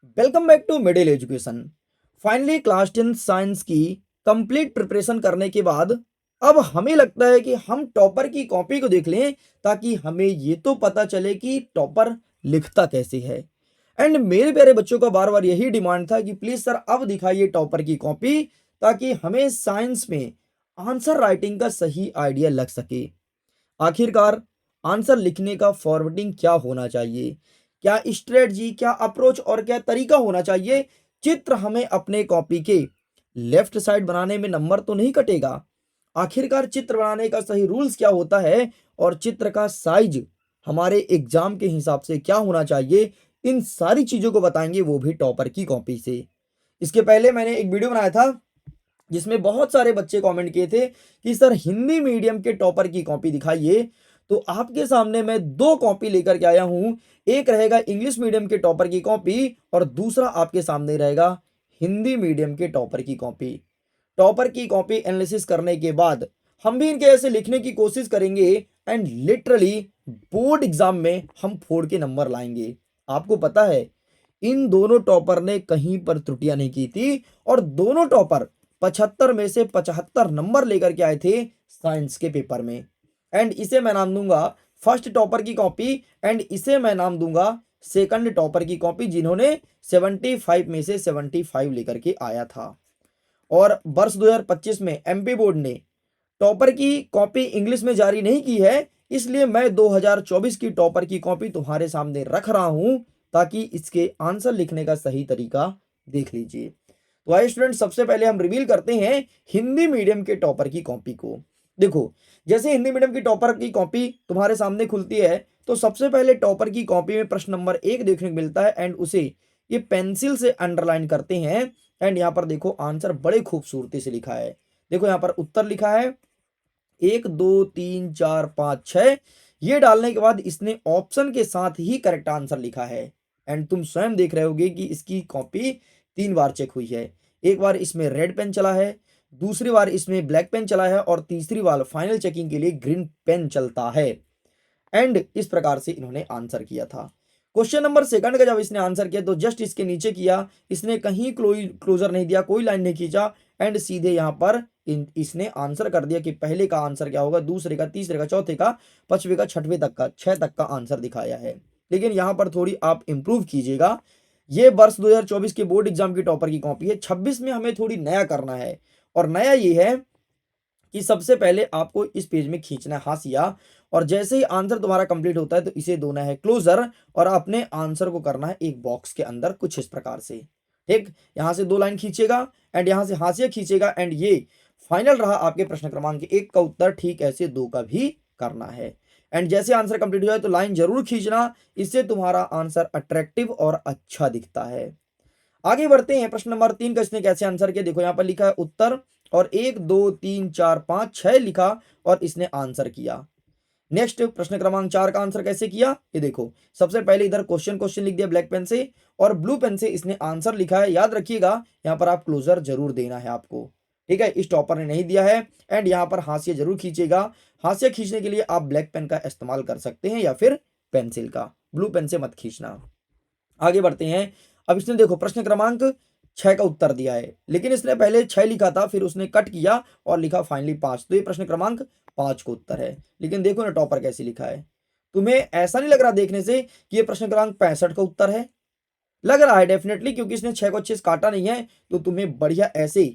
Welcome back to middle education. Finally class 10 science की complete preparation करने के बाद अब हमें लगता है कि हम टॉपर की कॉपी को देख लें ताकि हमें ये तो पता चले कि टॉपर लिखता कैसे है। एंड मेरे प्यारे बच्चों का बार बार यही डिमांड था कि प्लीज सर अब दिखाइए टॉपर की कॉपी ताकि हमें साइंस में आंसर राइटिंग का सही आइडिया लग सके। आखिरकार आंसर लिखने का फॉर्मेटिंग क्या होना चाहिए, क्या स्ट्रेटजी, क्या अप्रोच और क्या तरीका होना चाहिए। चित्र हमें अपने कॉपी के लेफ्ट साइड बनाने में नंबर तो नहीं कटेगा। आखिरकार चित्र बनाने का सही रूल्स क्या होता है और चित्र का साइज हमारे एग्जाम के हिसाब से क्या होना चाहिए, इन सारी चीजों को बताएंगे, वो भी टॉपर की कॉपी से। इसके पहले मैंने एक वीडियो बनाया था जिसमें बहुत सारे बच्चे कमेंट किए थे कि सर हिंदी मीडियम के टॉपर की कॉपी दिखाइए। तो आपके सामने मैं दो कॉपी लेकर के आया हूं। एक रहेगा इंग्लिश मीडियम के टॉपर की कॉपी और दूसरा आपके सामने रहेगा हिंदी मीडियम के टॉपर की कॉपी। टॉपर की कॉपी एनालिसिस करने के बाद हम भी इनके ऐसे लिखने की कोशिश करेंगे एंड लिटरली बोर्ड एग्जाम में हम फोड़ के नंबर लाएंगे। आपको पता है इन दोनों टॉपर ने कहीं पर त्रुटियां नहीं की थी और दोनों टॉपर 75 में से 75 नंबर लेकर के आए थे साइंस के पेपर में। एंड इसे मैं नाम दूंगा फर्स्ट टॉपर की कॉपी एंड इसे मैं नाम दूंगा सेकंड टॉपर की कॉपी जिन्होंने 75 में से 75 लेकर के आया था। और वर्ष 2025 में एमपी बोर्ड ने टॉपर की कॉपी इंग्लिश में जारी नहीं की है, इसलिए मैं 2024 की टॉपर की कॉपी तुम्हारे सामने रख रहा हूं ताकि इसके आंसर लिखने का सही तरीका देख लीजिए। तो आइए स्टूडेंट, सबसे पहले हम रिवील करते हैं हिंदी मीडियम के टॉपर की कॉपी को। देखो, जैसे हिंदी मीडियम की टॉपर की कॉपी तुम्हारे सामने खुलती है तो सबसे पहले टॉपर की कॉपी में प्रश्न नंबर 1 देखने को मिलता है एंड उसे ये पेंसिल से अंडरलाइन करते हैं। एंड यहाँ पर देखो आंसर बड़े खूबसूरती से लिखा है। देखो यहाँ पर उत्तर लिखा है 1 2 3 4 5 6। ये डालने के बाद इसने ऑप्शन के साथ ही करेक्ट आंसर लिखा है। एंड तुम स्वयं देख रहे होगे कि इसकी कॉपी 3 बार चेक हुई है। एक बार इसमें रेड पेन चला है, दूसरी बार इसमें ब्लैक पेन चला है और तीसरी बार फाइनल चेकिंग के लिए ग्रीन पेन चलता है। एंड इस प्रकार से इन्होंने आंसर किया था। क्वेश्चन नंबर सेकंड का जब इसने आंसर किया तो जस्ट इसके नीचे किया, इसने कहीं क्लोजर नहीं दिया, कोई लाइन नहीं खींचा एंड सीधे यहां पर इसने आंसर कर दिया कि पहले का आंसर क्या होगा, दूसरे का, तीसरे का, चौथे का, पांचवे का, छठवें तक का, 6 तक का आंसर दिखाया है। लेकिन यहां पर थोड़ी आप इंप्रूव कीजिएगा। ये वर्ष 2024 के बोर्ड एग्जाम की टॉपर की कॉपी है। 26 में हमें थोड़ी नया करना है और नया ये है कि सबसे पहले आपको इस पेज में खींचना है हाशिया और जैसे ही आंसर तुम्हारा कंप्लीट होता है तो इसे देना है क्लोजर और अपने आंसर को करना है एक बॉक्स के अंदर कुछ इस प्रकार से। ठीक, यहां से 2 लाइन खींचेगा एंड यहां से हाशिया खींचेगा एंड ये फाइनल रहा आपके प्रश्न क्रमांक 1 का उत्तर। ठीक ऐसे 2 का भी करना है। एंड जैसे आंसर कंप्लीट हो जाए तो लाइन जरूर खींचना, इससे तुम्हारा आंसर अट्रैक्टिव और अच्छा दिखता है। आगे बढ़ते हैं, प्रश्न नंबर 3 का इसने कैसे आंसर किया। देखो यहाँ पर लिखा है उत्तर और 1 2 3 4 5 6 लिखा और इसने आंसर किया। नेक्स्ट प्रश्न क्रमांक 4 का आंसर कैसे किया, ये देखो। सबसे पहले इधर क्वेश्चन क्वेश्चन लिख दिया ब्लैक पेन से और ब्लू पेन से इसने आंसर लिखा है। याद रखिएगा यहाँ पर आप क्लोजर जरूर देना है आपको। ठीक है, इस टॉपर ने नहीं दिया है। एंड यहाँ पर हाशिया जरूर खींचेगा। हाशिया खींचने के लिए आप ब्लैक पेन का इस्तेमाल कर सकते हैं या फिर पेंसिल का, ब्लू पेन से मत खींचना। आगे बढ़ते हैं। अब इसने देखो प्रश्न क्रमांक 6 का उत्तर दिया है, लेकिन इसने पहले 6 लिखा था फिर उसने कट किया और लिखा फाइनली 5, तो ये प्रश्न क्रमांक 5 का उत्तर है। लेकिन देखो ना टॉपर कैसे लिखा है। तुम्हें ऐसा नहीं लग रहा देखने से कि ये प्रश्न क्रमांक 65 का उत्तर है? लग रहा है डेफिनेटली, क्योंकि इसने 6 को अच्छे से काटा नहीं है। तो तुम्हें बढ़िया ऐसे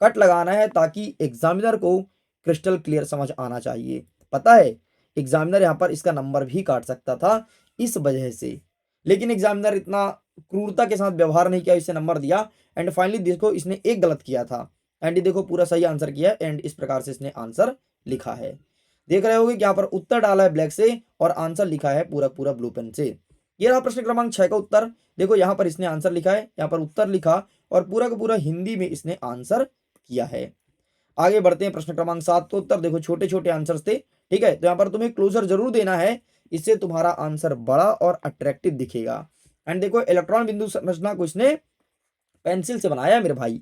कट लगाना है ताकि एग्जामिनर को क्रिस्टल क्लियर समझ आना चाहिए। पता है एग्जामिनर यहाँ पर इसका नंबर भी काट सकता था इस वजह से, लेकिन एग्जामिनर इतना क्रूरता के साथ व्यवहार नहीं किया, इसे नंबर दिया। एंड फाइनली देखो इसने एक गलत किया था एंड ये देखो पूरा सही आंसर किया एंड इस प्रकार से इसने आंसर लिखा है। देख रहे होगे कि यहाँ पर उत्तर डाला है ब्लैक से और आंसर लिखा है पूरा पूरा ब्लू पेन से। ये रहा प्रश्न क्रमांक 6 का उत्तर। देखो यहाँ पर इसने आंसर लिखा है, यहाँ पर उत्तर लिखा और पूरा का पूरा हिंदी में इसने आंसर किया है। आगे बढ़ते हैं, प्रश्न क्रमांक 7 तो उत्तर देखो छोटे छोटे आंसर्स थे। ठीक है, तो यहाँ पर तुम्हें क्लोजर जरूर देना है, इससे तुम्हारा आंसर बड़ा और अट्रैक्टिव दिखेगा। एंड देखो इलेक्ट्रॉन बिंदु संरचना को इसने पेंसिल से बनाया है मेरे भाई।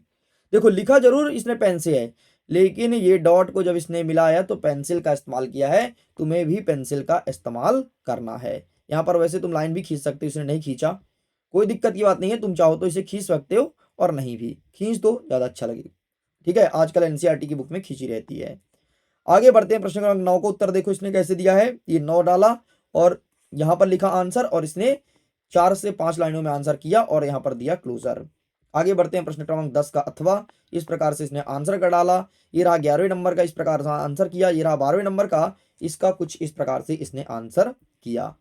देखो लिखा जरूर इसने पेन से है, लेकिन ये डॉट को जब इसने मिलाया तो पेंसिल का इस्तेमाल किया है। तुम्हें भी पेंसिल का इस्तेमाल करना है। यहाँ पर वैसे तुम लाइन भी खींच सकते हो, इसने नहीं खींचा। कोई दिक्कत की बात नहीं है, तुम चाहो तो इसे खींच सकते हो और नहीं भी खींच दो, ज़्यादा अच्छा लगेगा। ठीक है, आजकल एनसीईआरटी की बुक में खींची रहती है। आगे बढ़ते हैं, प्रश्न क्रमांक 9 को उत्तर देखो इसने कैसे दिया है। ये 9 डाला और यहाँ पर लिखा आंसर, और इसने 4 से 5 लाइनों में आंसर किया और यहाँ पर दिया क्लोजर। आगे बढ़ते हैं, प्रश्न क्रमांक 10 का अथवा, इस प्रकार से इसने आंसर कर डाला। ये रहा 11वें नंबर का, इस प्रकार से आंसर किया। ये रहा 12वें नंबर का, इसका कुछ इस प्रकार से इसने आंसर किया।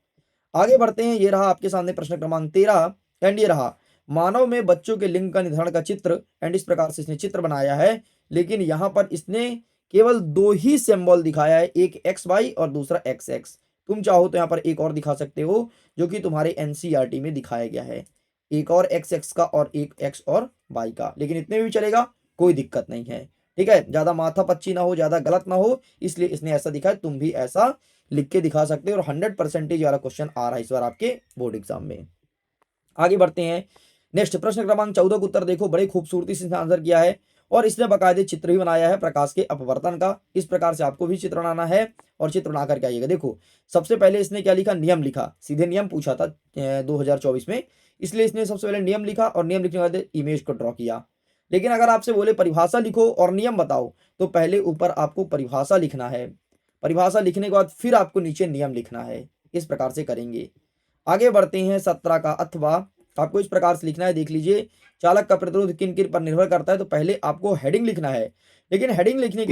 आगे बढ़ते हैं, ये रहा आपके सामने प्रश्न क्रमांक 13 एंड ये रहा मानव में बच्चों के लिंग का निर्धारण का चित्र, एंड इस प्रकार से इसने चित्र बनाया है। लेकिन यहाँ पर इसने केवल 2 ही सिंबल दिखाया है, एक एक्स वाई और दूसरा एक्स एक्स। तुम चाहो तो यहाँ पर एक और दिखा सकते हो, जो कि तुम्हारे एनसीईआरटी में दिखाया गया है, एक और एक्स एक्स का और एक एक्स और वाई का, लेकिन इतने भी चलेगा, कोई दिक्कत नहीं है। ठीक है, ज्यादा माथा पच्ची ना हो, ज्यादा गलत ना हो, इसलिए इसने ऐसा दिखाया। तुम भी ऐसा लिख के दिखा सकते हो और 100% वाला क्वेश्चन आ रहा है इस बार आपके बोर्ड एग्जाम में। आगे बढ़ते हैं, नेक्स्ट प्रश्न क्रमांक 14 का उत्तर देखो, बड़े खूबसूरती से इसने आंसर किया है और इसने बाकायदे चित्र भी बनाया है प्रकाश के अपवर्तन का। इस प्रकार से आपको भी चित्र बनाना है और चित्र बना करके आइएगा। देखो सबसे पहले इसने क्या लिखा, नियम लिखा, सीधे नियम पूछा था 2024 में, इसलिए इसने सबसे पहले नियम लिखा और नियम लिखने के बाद इमेज को ड्रॉ किया। लेकिन अगर आपसे बोले परिभाषा लिखो और नियम बताओ, तो पहले ऊपर आपको परिभाषा लिखना है, परिभाषा लिखने के बाद फिर आपको नीचे नियम लिखना है। इस प्रकार से करेंगे। आगे बढ़ते हैं, 17 का अथवा, आपको इस प्रकार से लिखना है, देख लीजिए, चालक का प्रतिरोध किन किन पर निर्भर करता है। तो पहले आपको हेडिंग लिखना है, लेकिन हेडिंग लिखने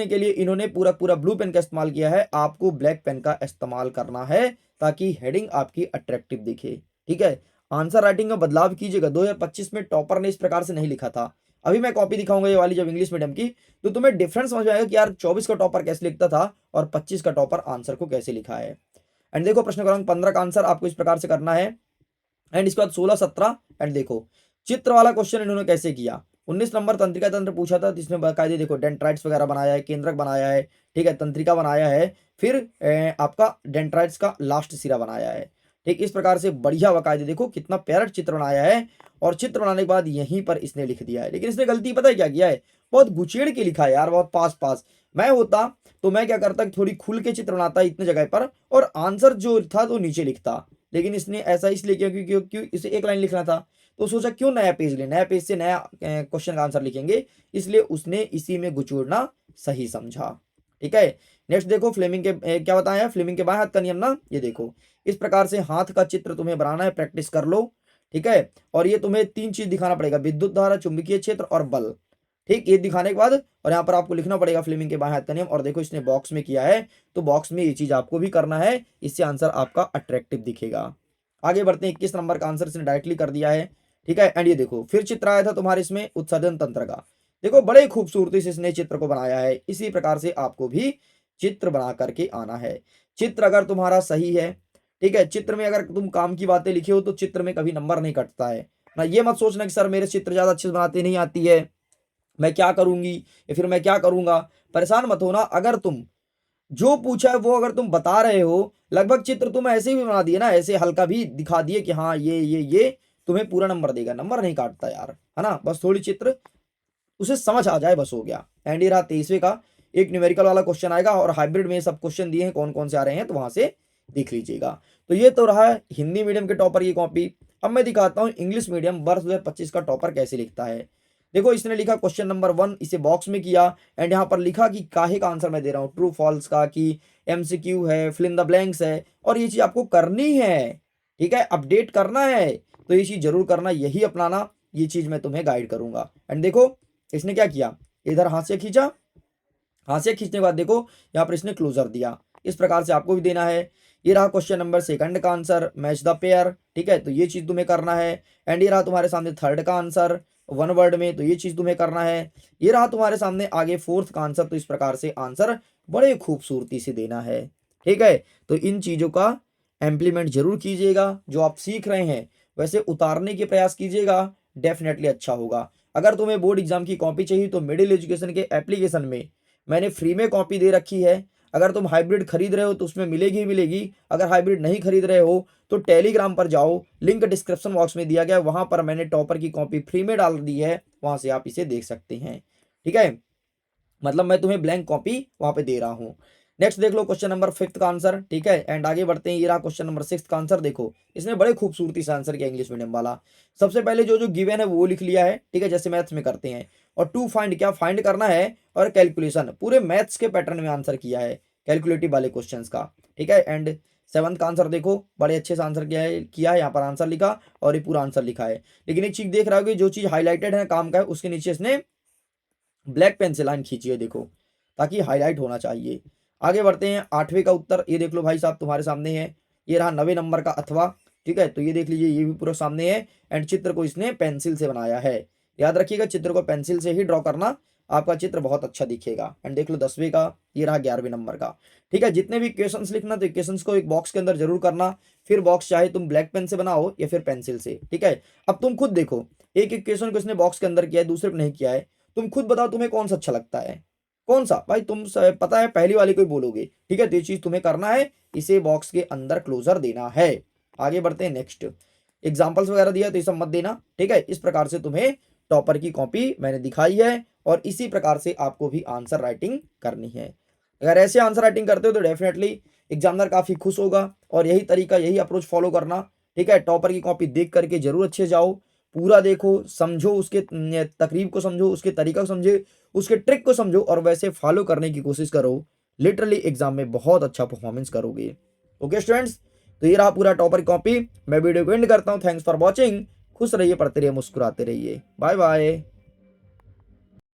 के लिए इन्होंने पूरा पूरा ब्लू पेन का इस्तेमाल किया है। आपको ब्लैक पेन का इस्तेमाल करना है ताकि हेडिंग आपकी अट्रैक्टिव दिखे। ठीक है, आंसर राइटिंग में बदलाव कीजिएगा। 2025 में टॉपर ने इस प्रकार से नहीं लिखा था। अभी मैं कॉपी दिखाऊंगा ये वाली जब इंग्लिश मीडियम की, तो तुम्हें डिफरेंस समझ में आएगा कि यार 24 का टॉपर कैसे लिखता था और 25 का टॉपर आंसर को कैसे लिखा है। एंड देखो प्रश्न क्रमांक 15 का आंसर आपको इस प्रकार से करना है। एंड इसके बाद 16, 17 एंड देखो चित्र वाला क्वेश्चन इन्होंने कैसे किया। 19 नंबर तंत्रिका तंत्र पूछा था, जिसमें बाकायदे देखो डेंड्राइट्स वगैरह बनाया है, केंद्रक बनाया है, ठीक है, तंत्रिका बनाया है, फिर आपका डेंड्राइट्स का लास्ट सिरा बनाया है। ठीक, इस प्रकार से बढ़िया बाकायदे देखो कितना प्यारा चित्र बनाया है। और चित्र बनाने के बाद यहीं पर इसने लिख दिया है, लेकिन इसने गलती पता है क्या किया है, बहुत गुचेड़ के लिखा है यार, बहुत पास पास। मैं होता तो मैं क्या करता, थोड़ी खुल के चित्र बनाता इतने जगह पर, और आंसर जो था तो नीचे लिखता। लेकिन इसने ऐसा इसलिए किया क्योंकि इसे एक लाइन लिखना था, तो सोचा क्यों नया पेज ले, नया पेज से नया क्वेश्चन का आंसर लिखेंगे, इसलिए उसने इसी में गुचोड़ना सही समझा। ठीक है, नेक्स्ट देखो फ्लेमिंग के क्या बताया, फ्लेमिंग के बाएं हाथ का नियम ना, ये देखो इस प्रकार से हाथ का चित्र तुम्हें बनाना है, प्रैक्टिस कर लो। ठीक है, और ये तुम्हें 3 चीज दिखाना पड़ेगा, विद्युत धारा, चुंबकीय क्षेत्र और बल। ठीक, ये दिखाने के बाद और यहाँ पर आपको लिखना पड़ेगा फ्लेमिंग के बाएं हाथ का नियम। और देखो इसने बॉक्स में किया है, तो बॉक्स में ये चीज आपको भी करना है, इससे आंसर आपका अट्रैक्टिव दिखेगा। आगे बढ़ते हैं, 21 नंबर का आंसर इसने डायरेक्टली कर दिया है। ठीक है, एंड ये देखो फिर चित्र आया था तुम्हारे इसमें उत्सर्जन तंत्र का। देखो बड़े खूबसूरती से इसने चित्र को बनाया है। इसी प्रकार से आपको भी चित्र बना करके आना है। चित्र अगर तुम्हारा सही है, ठीक है, चित्र में अगर तुम काम की बातें लिखे हो तो चित्र में कभी नंबर नहीं कटता है ना। ये मत सोचना कि सर मेरे चित्र ज्यादा अच्छे से बनाते नहीं आती है, मैं क्या करूंगी या फिर मैं क्या करूंगा। परेशान मत होना, अगर तुम जो पूछा है वो अगर तुम बता रहे हो, लगभग चित्र तुम ऐसे ही बना दिए ना, ऐसे हल्का भी दिखा दिए कि हाँ ये तुम्हें पूरा नंबर देगा, नंबर नहीं काटता यार, है ना। बस थोड़ी चित्र उसे समझ आ जाए, बस हो गया। एंड ये रहा 23वें का, एक न्यूमेरिकल वाला क्वेश्चन आएगा और हाइब्रिड में सब क्वेश्चन दिए हैं, कौन कौन से आ रहे हैं तो वहां से देख लीजिएगा। तो ये तो रहा हिंदी मीडियम के टॉपर की कॉपी। अब मैं दिखाता हूँ इंग्लिश मीडियम वर्ष 2025 का टॉपर कैसे लिखता है। देखो इसने लिखा क्वेश्चन नंबर 1, इसे बॉक्स में किया एंड यहाँ पर लिखा कि काहे का आंसर मैं दे रहा हूँ, ट्रू फॉल्स का, कि एमसीक्यू है, फिल इन द ब्लैंक्स है, और ये चीज आपको करनी है। ठीक है, अपडेट करना है, तो ये चीज जरूर करना, यही अपनाना, ये चीज मैं तुम्हें गाइड करूंगा। एंड देखो इसने क्या किया, इधर हाथ से खींचा, हाथ से खींचने के बाद देखो यहाँ पर इसने क्लोजर दिया। इस प्रकार से आपको भी देना है। ये रहा क्वेश्चन नंबर 2 का आंसर, मैच द पेयर। ठीक है, तो ये चीज तुम्हें करना है। एंड ये रहा तुम्हारे सामने 3 का आंसर, 1 वर्ड में, तो ये चीज तुम्हें करना है। ये रहा तुम्हारे सामने आगे 4 का आंसर, तो इस प्रकार से आंसर बड़े खूबसूरती से देना है। ठीक है, तो इन चीजों का इम्प्लीमेंट जरूर कीजिएगा, जो आप सीख रहे हैं वैसे उतारने के प्रयास कीजिएगा, डेफिनेटली अच्छा होगा। अगर तुम्हें बोर्ड एग्जाम की कॉपी चाहिए तो मिडिल एजुकेशन के एप्लीकेशन में मैंने फ्री में कॉपी दे रखी है। अगर तुम हाइब्रिड खरीद रहे हो तो उसमें मिलेगी ही मिलेगी। अगर हाइब्रिड नहीं खरीद रहे हो तो टेलीग्राम पर जाओ, लिंक डिस्क्रिप्शन बॉक्स में दिया गया है, वहां पर मैंने टॉपर की कॉपी फ्री में डाल दी है, वहां से आप इसे देख सकते हैं। ठीक है, मतलब मैं तुम्हें ब्लैंक कॉपी वहां पे दे रहा हूँ। नेक्स्ट देख लो क्वेश्चन नंबर 5 का आंसर, ठीक है। एंड आगे बढ़ते हैं, ये रहा क्वेश्चन नंबर 6 का आंसर। देखो इसने बड़े खूबसूरती से आंसर किया इंग्लिश मीडियम वाला। सबसे पहले जो जो गिवन है वो लिख लिया है, ठीक है, जैसे मैथ्स में करते हैं। और टू फाइंड, क्या फाइंड करना है, और कैलकुलेशन पूरे मैथ्स के पैटर्न में आंसर किया है, कैलकुलेटिव वाले क्वेश्चन का, ठीक है। एंड 7 का आंसर देखो, बड़े अच्छे से आंसर किया है यहाँ पर आंसर लिखा और ये पूरा आंसर लिखा है। लेकिन एक चीज देख रहा होगी, जो चीज हाईलाइटेड है काम का है उसके नीचे इसने ब्लैक पेन से लाइन खींची है, देखो, ताकि हाईलाइट होना चाहिए। आगे बढ़ते हैं, 8वें का उत्तर ये देख लो भाई साहब, तुम्हारे सामने है। ये रहा 90 नंबर का अथवा, ठीक है, तो ये देख लीजिए, ये भी पूरा सामने है। एंड चित्र को इसने पेंसिल से बनाया है। याद रखिएगा, चित्र को पेंसिल से ही ड्रॉ करना, आपका चित्र बहुत अच्छा दिखेगा। एंड देख लो 10वें का, ये रहा 11वें नंबर का, ठीक है। जितने भी क्वेश्चंस लिखना, तो क्वेश्चंस को एक बॉक्स के अंदर जरूर करना। फिर बॉक्स चाहे तुम ब्लैक पेन से बनाओ या फिर पेंसिल से, ठीक है। अब तुम खुद देखो, एक एक क्वेश्चन को इसने बॉक्स के अंदर किया है, दूसरे को नहीं किया है। तुम खुद बताओ तुम्हें कौन सा अच्छा लगता है, कौन सा भाई, पता है पहली वाली को ही बोलोगे, ठीक है। तो ये चीज तुम्हें करना है, इसे बॉक्स के अंदर क्लोजर देना है। आगे बढ़ते हैं, नेक्स्ट एग्जांपल्स वगैरह दिया तो ये सब मत देना, ठीक है। इस प्रकार से तुम्हें टॉपर की कॉपी मैंने दिखाई है, और इसी प्रकार से आपको भी आंसर राइटिंग करनी है। अगर ऐसे आंसर राइटिंग करते हो तो डेफिनेटली एग्जामिनर काफी खुश होगा। और यही तरीका, यही अप्रोच फॉलो करना, ठीक है। टॉपर की कॉपी देख करके जरूर अच्छे जाओ, पूरा देखो, समझो, उसके तकरीब को समझो, उसके तरीका को समझे, उसके ट्रिक को समझो, और वैसे फॉलो करने की कोशिश करो। लिटरली एग्जाम में बहुत अच्छा परफॉर्मेंस करोगे। ओके स्टूडेंट्स, तो ये रहा पूरा टॉपर कॉपी। मैं वीडियो को एंड करता हूँ। Thanks for watching. खुश रहिए, पढ़ते रहिए, मुस्कुराते रहिए। Bye bye.